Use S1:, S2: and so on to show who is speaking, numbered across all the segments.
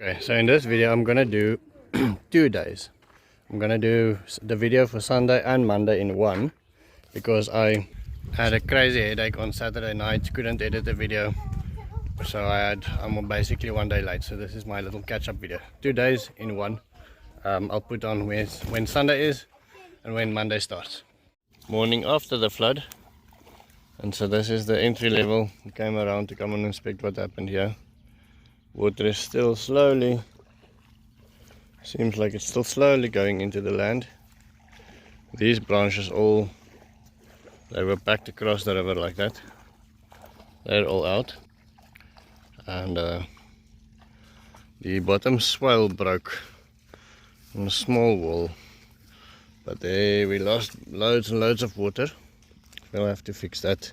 S1: Okay, so in this video I'm gonna do 2 days. I'm gonna do the video for Sunday and Monday in one, because I had a crazy headache on Saturday night, couldn't edit the video, so I'm basically 1 day late. So this is my little catch-up video, 2 days in one. I'll put on when Sunday is and when Monday starts. Morning after the flood, and so this is the entry level. We came around to come and inspect what happened here. Water is still slowly, seems like it's still slowly going into the land. These branches they were packed across the river like that. They're all out. And the bottom swale broke on a small wall. But there we lost loads and loads of water. We'll have to fix that.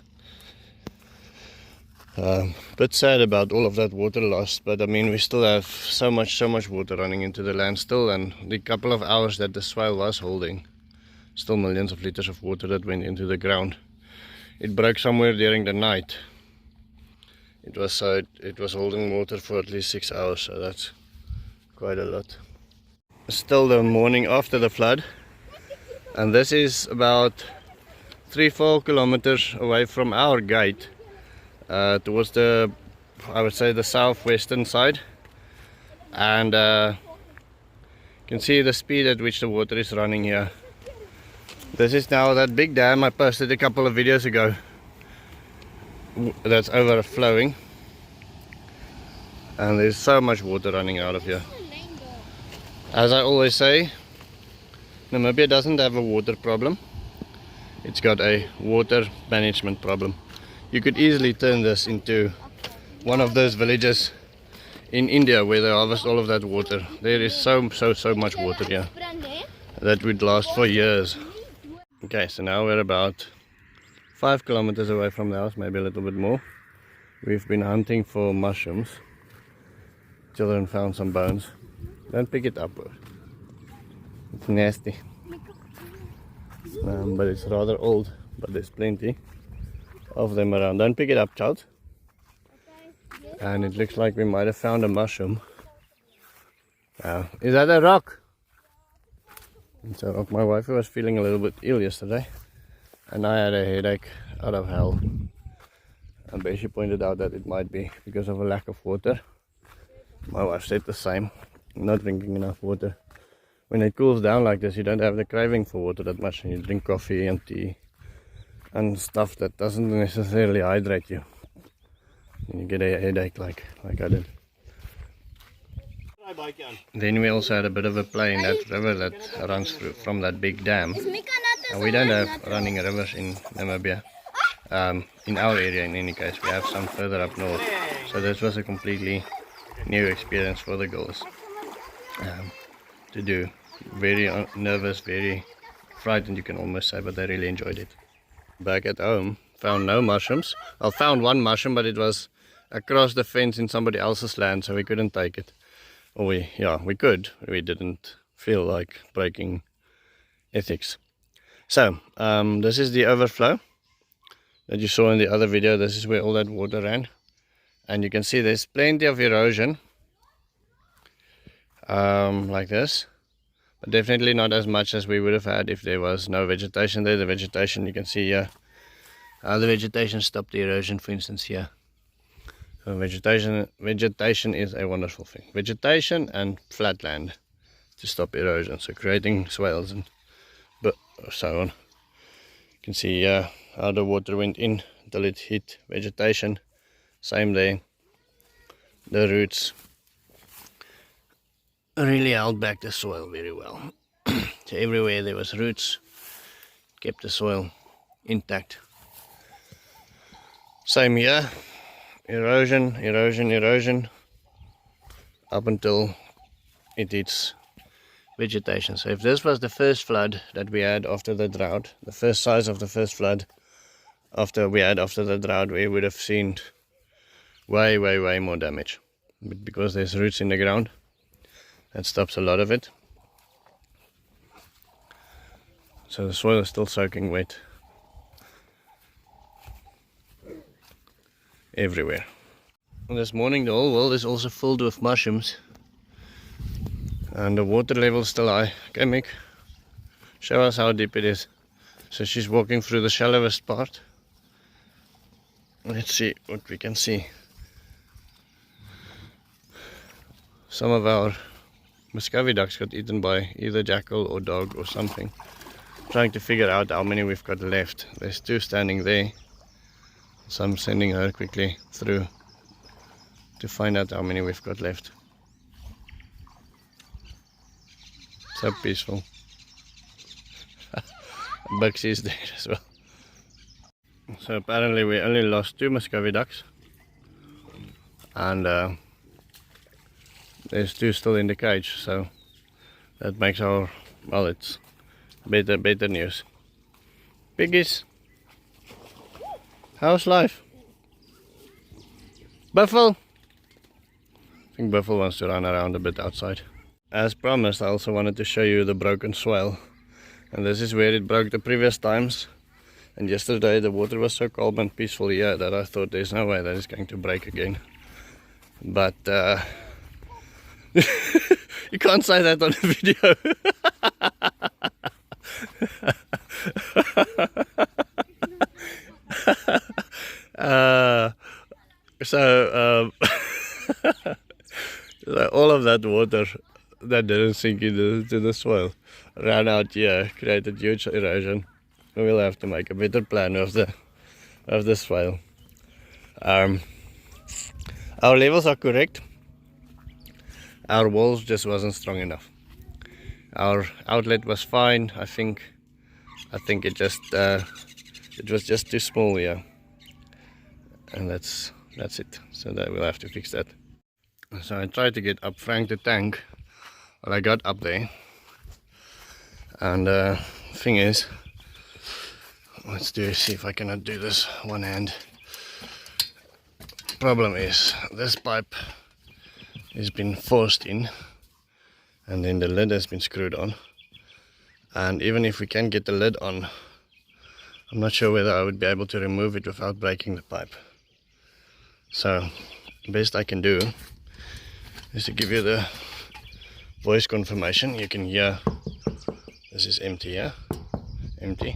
S1: Bit sad about all of that water lost, but I mean we still have so much water running into the land still, and the couple of hours that the swale was holding, still millions of liters of water that went into the ground. It broke somewhere during the night. It was holding water for at least 6 hours, so that's quite a lot. Still the morning after the flood, and this is about 3-4 kilometers away from our gate. Towards the, I would say, the southwestern side, and you can see the speed at which the water is running here. This is now that big dam I posted a couple of videos ago that's overflowing, and there's so much water running out of here. As I always say, Namibia doesn't have a water problem, it's got a water management problem. You could easily turn this into one of those villages in India where they harvest all of that water. There is so much water here that would last for years. Okay, so now we're about 5 kilometers away from the house, maybe a little bit more. We've been hunting for mushrooms. Children found some bones. Don't pick it up, it's nasty. But it's rather old, but there's plenty of them around. Don't pick it up, child. And it looks like we might have found a mushroom. Is that a rock? It's a rock. My wife was feeling a little bit ill yesterday, and I had a headache out of hell. And Beshy pointed out that it might be because of a lack of water. My wife said the same. Not drinking enough water. When it cools down like this, you don't have the craving for water that much, and you drink coffee and tea and stuff that doesn't necessarily hydrate you. And you get a headache like I did. Then we also had a bit of a play in that river that runs through from that big dam. And we don't have running rivers in Namibia. In our area in any case, we have some further up north. So this was a completely new experience for the girls to do. Very nervous, very frightened you can almost say, but they really enjoyed it. Back at home, found no mushrooms. I found one mushroom, but it was across the fence in somebody else's land, so we couldn't take it. Or we could. We didn't feel like breaking ethics. So this is the overflow that you saw in the other video. This is where all that water ran, and you can see there's plenty of erosion like this. But definitely not as much as we would have had if there was no vegetation there. The vegetation, you can see here, the vegetation stopped the erosion, for instance here. So vegetation is a wonderful thing. Vegetation and flat land to stop erosion, so creating swales and so on. You can see how the water went in until it hit vegetation. Same there. The roots really held back the soil very well. So everywhere there was roots, kept the soil intact. Same here, erosion, up until it hits vegetation. So if this was the first flood that we had after the drought, the first size of the first flood after the drought, we would have seen way more damage. But because there's roots in the ground, that stops a lot of it. So the soil is still soaking wet everywhere. This morning the whole world is also filled with mushrooms. And the water level is still high. Okay, Mick, show us how deep it is. So she's walking through the shallowest part. Let's see what we can see. Some of our Muscovy ducks got eaten by either jackal or dog or something. Trying to figure out how many we've got left. There's 2 standing there. So I'm sending her quickly through to find out how many we've got left. So peaceful. Beshys there as well. So apparently we only lost 2 Muscovy ducks. And there's 2 still in the cage, so that makes our, well, it's better news. Piggies, how's life? Buffalo? I think Buffalo wants to run around a bit outside. As promised, I also wanted to show you the broken swale. And this is where it broke the previous times. And yesterday the water was so calm and peaceful here that I thought there's no way that it's going to break again. But you can't say that on the video. So all of that water that didn't sink into the soil ran out here, created huge erosion. We'll have to make a better plan of the swale. Our levels are correct. Our walls just wasn't strong enough. Our outlet was fine. I think it just it was just too small here, and that's it. So that we'll have to fix that. So I tried to get up Frank the tank. Well, I got up there, and thing is, see if I cannot do this one hand. Problem is, this pipe has been forced in, and then the lid has been screwed on. And even if we can get the lid on, I'm not sure whether I would be able to remove it without breaking the pipe. So the best I can do is to give you the voice confirmation. You can hear this is empty here. Empty.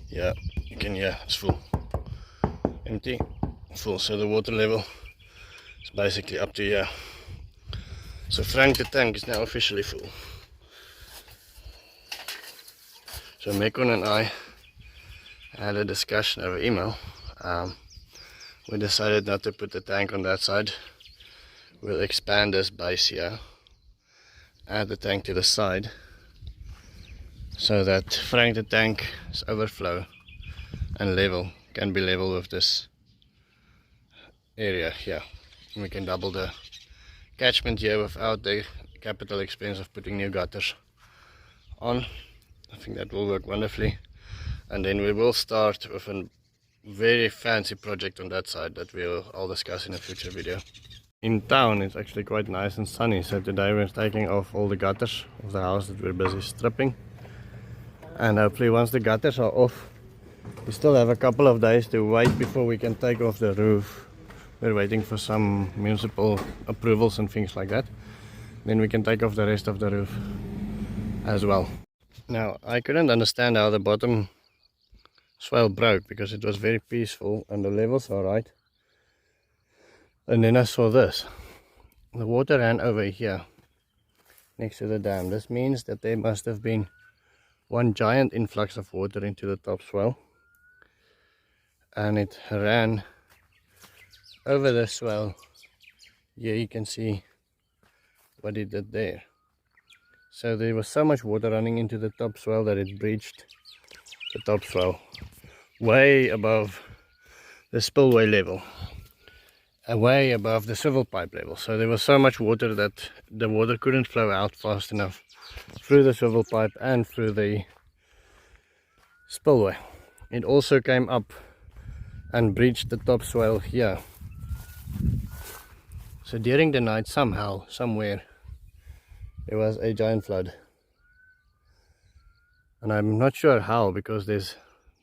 S1: Yeah, you can hear it's full. Empty, full. So the water level is basically up to here. So Frank the tank is now officially full. So Mekon and I had a discussion over email. We decided not to put the tank on that side. We'll expand this base here, add the tank to the side, so that Frank the tank's overflow and level can be level with this area here. And we can double the catchment here without the capital expense of putting new gutters on. I think that will work wonderfully. And then we will start with a very fancy project on that side that I'll discuss in a future video. In town it's actually quite nice and sunny, so today we're taking off all the gutters of the house that we're busy stripping. And hopefully once the gutters are off, we still have a couple of days to wait before we can take off the roof. We're waiting for some municipal approvals and things like that. Then we can take off the rest of the roof as well. Now, I couldn't understand how the bottom swale broke because it was very peaceful and the levels are right. And then I saw this. The water ran over here next to the dam. This means that there must have been one giant influx of water into the top swale. And it ran over the swale. Here you can see what it did there. So there was so much water running into the top swale that it breached the top swale way above the spillway level, way above the civil pipe level. So there was so much water that the water couldn't flow out fast enough through the swivel pipe and through the spillway. It also came up and breached the top swale here. So during the night, somehow, somewhere, there was a giant flood. And I'm not sure how, because there's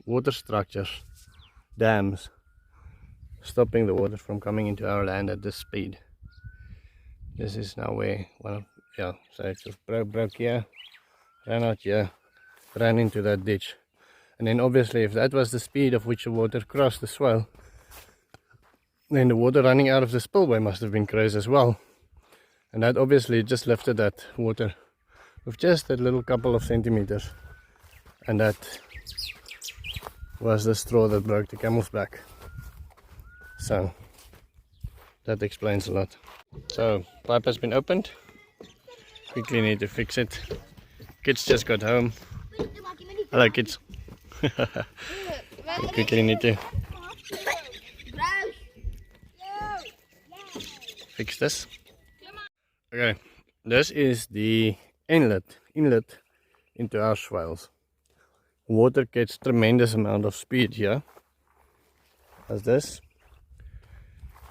S1: water structures, dams, stopping the water from coming into our land at this speed. This is now where yeah, so it just broke here, ran out here, ran into that ditch. And then obviously if that was the speed of which the water crossed the swale, then the water running out of the spillway must have been crazy as well. And that obviously just lifted that water with just that little couple of centimeters. And that was the straw that broke the camel's back. So that explains a lot. So pipe has been opened. Quickly need to fix it. Kids just got home. Hello kids. We quickly need to fix this. Okay, this is the inlet into our swales. Water gets tremendous amount of speed here, as this,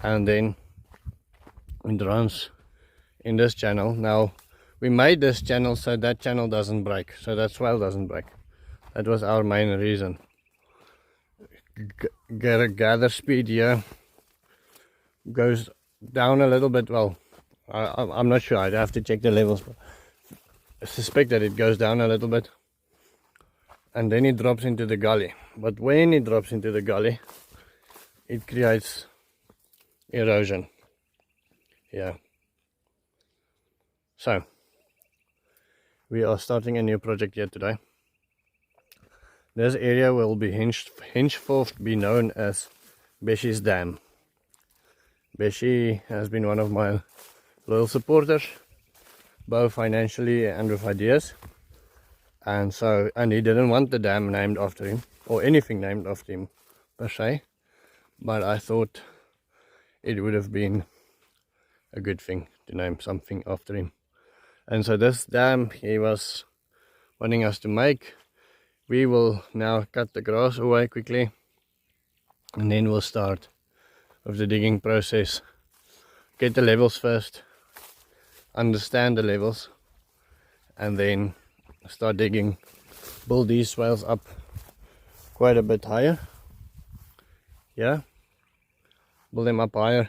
S1: and then it runs in this channel. Now we made this channel so that channel doesn't break, so that swale doesn't break. That was our main reason. Gather speed here goes down a little bit. Well, I'm not sure, I'd have to check the levels, but I suspect that it goes down a little bit and then it drops into the gully. But when it drops into the gully, it creates erosion. Yeah. So we are starting a new project here today. This area will be henceforth be known as Beshy's Dam. Beshy has been one of my loyal supporters, both financially and with ideas. And he didn't want the dam named after him, or anything named after him per se, but I thought it would have been a good thing to name something after him. And so this dam he was wanting us to make, we will now cut the grass away quickly, and then we'll start with the digging process. Get the levels first, understand the levels, and then start digging. Build these swales up quite a bit higher. Yeah, build them up higher,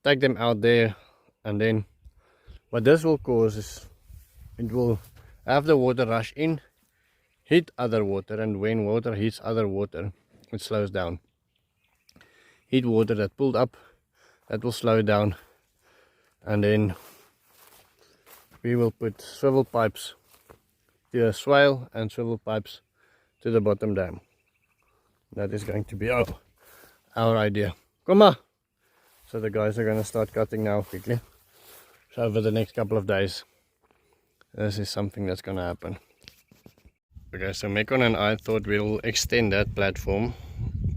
S1: take them out there, and then what this will cause is it will have the water rush in, hit other water, and when water hits other water, it slows down. Heat water that pulled up, that will slow down, and then we will put swivel pipes to the swale and swivel pipes to the bottom dam. That is going to be our idea. Come on! So the guys are going to start cutting now quickly. So over the next couple of days, this is something that's going to happen. Okay, so Mekon and I thought we'll extend that platform,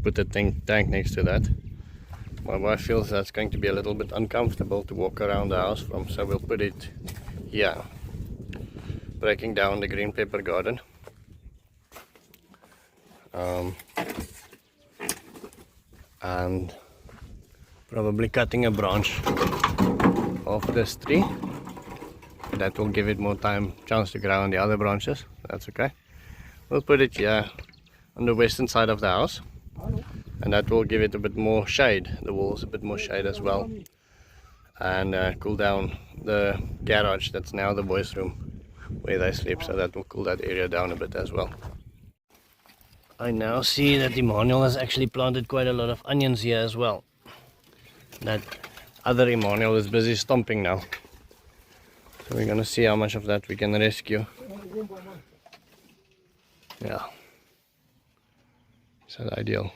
S1: put the tank next to that. My wife feels that's going to be a little bit uncomfortable to walk around the house from, so we'll put it here, breaking down the green pepper garden. And probably cutting a branch of this tree. That will give it more chance to grow on the other branches. That's okay. We'll put it here on the western side of the house, and that will give it a bit more shade, the walls a bit more shade as well, and cool down the garage that's now the boys' room where they sleep, so that will cool that area down a bit as well. I now see that Emmanuel has actually planted quite a lot of onions here as well. That other Emmanuel is busy stomping now, so we're gonna see how much of that we can rescue. Yeah, is that ideal?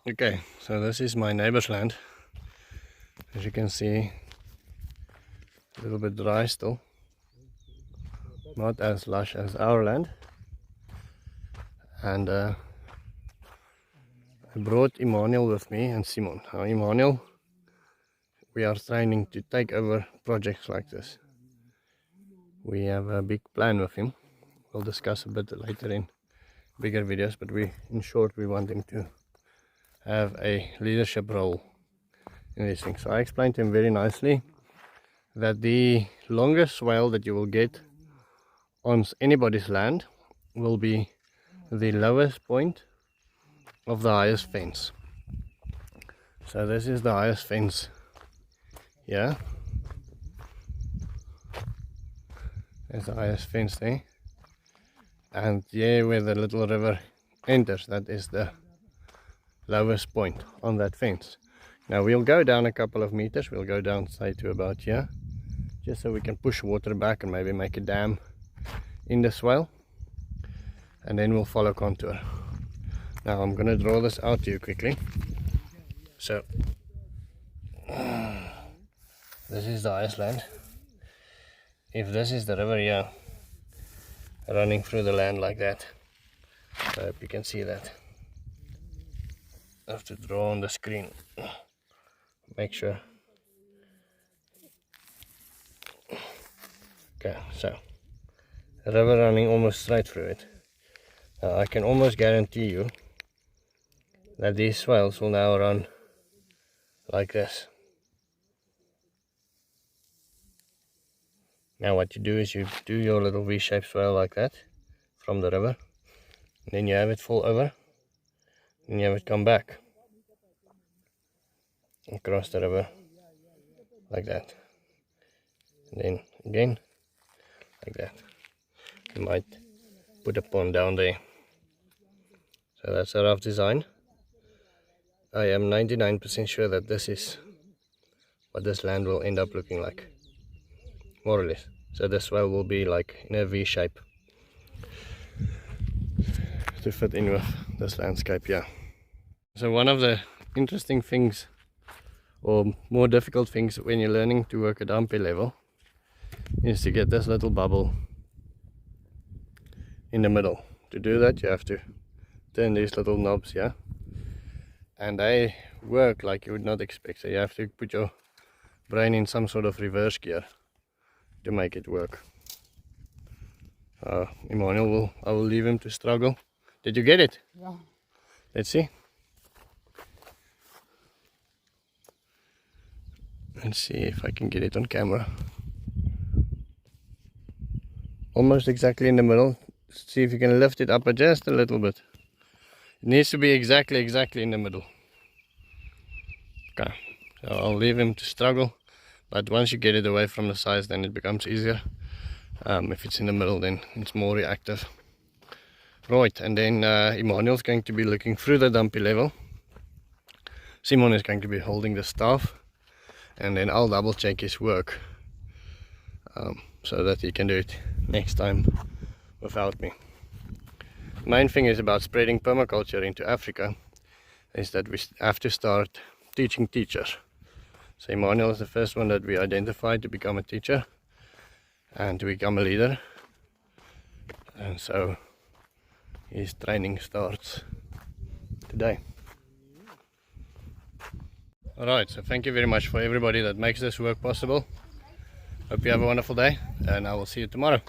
S1: Okay, so this is my neighbor's land. As you can see, a little bit dry still, not as lush as our land. And I brought Emmanuel with me and Simon. Now Emmanuel, we are trying to take over projects like this. We have a big plan with him. We'll discuss a bit later in bigger videos, but in short, we want him to have a leadership role in these things. So I explained to him very nicely that the longest swale that you will get on anybody's land will be the lowest point of the highest fence. So this is the highest fence here, There's the highest fence there. And yeah, where the little river enters, that is the lowest point on that fence. Now we'll go down a couple of meters. We'll go down, say, to about here, just so we can push water back and maybe make a dam in the swale. And then we'll follow contour. Now I'm going to draw this out to you quickly. So this is the iceland. If this is the river here, running through the land like that, I hope you can see that. I have to draw on the screen. Make sure. Okay, so a river running almost straight through it. Now I can almost guarantee you that these swales will now run like this. Now what you do is you do your little V-shaped swale like that from the river, and then you have it fall over, and you have it come back across the river like that, and then again like that. You might put a pond down there. So that's a rough design. I am 99% sure that this is what this land will end up looking like, more or less. So the swale will be like in a V shape to fit in with this landscape here. So one of the interesting things, or more difficult things when you're learning to work at dumpy level, is to get this little bubble in the middle. To do that you have to turn these little knobs here, and they work like you would not expect. So you have to put your brain in some sort of reverse gear to make it work. Emmanuel, I will leave him to struggle. Did you get it?
S2: Yeah.
S1: Let's see. Let's see if I can get it on camera. Almost exactly in the middle. See if you can lift it up just a little bit. It needs to be exactly in the middle. Okay, so I'll leave him to struggle, but once you get it away from the sides, then it becomes easier. If it's in the middle, then it's more reactive. Right, and then Emmanuel's going to be looking through the dumpy level. Simon is going to be holding the staff, and then I'll double check his work so that he can do it next time without me. The main thing is about spreading permaculture into Africa is that we have to start teaching teachers. So Emmanuel is the first one that we identified to become a teacher and to become a leader, and so his training starts today. Alright, so thank you very much for everybody that makes this work possible. Hope you have a wonderful day, and I will see you tomorrow.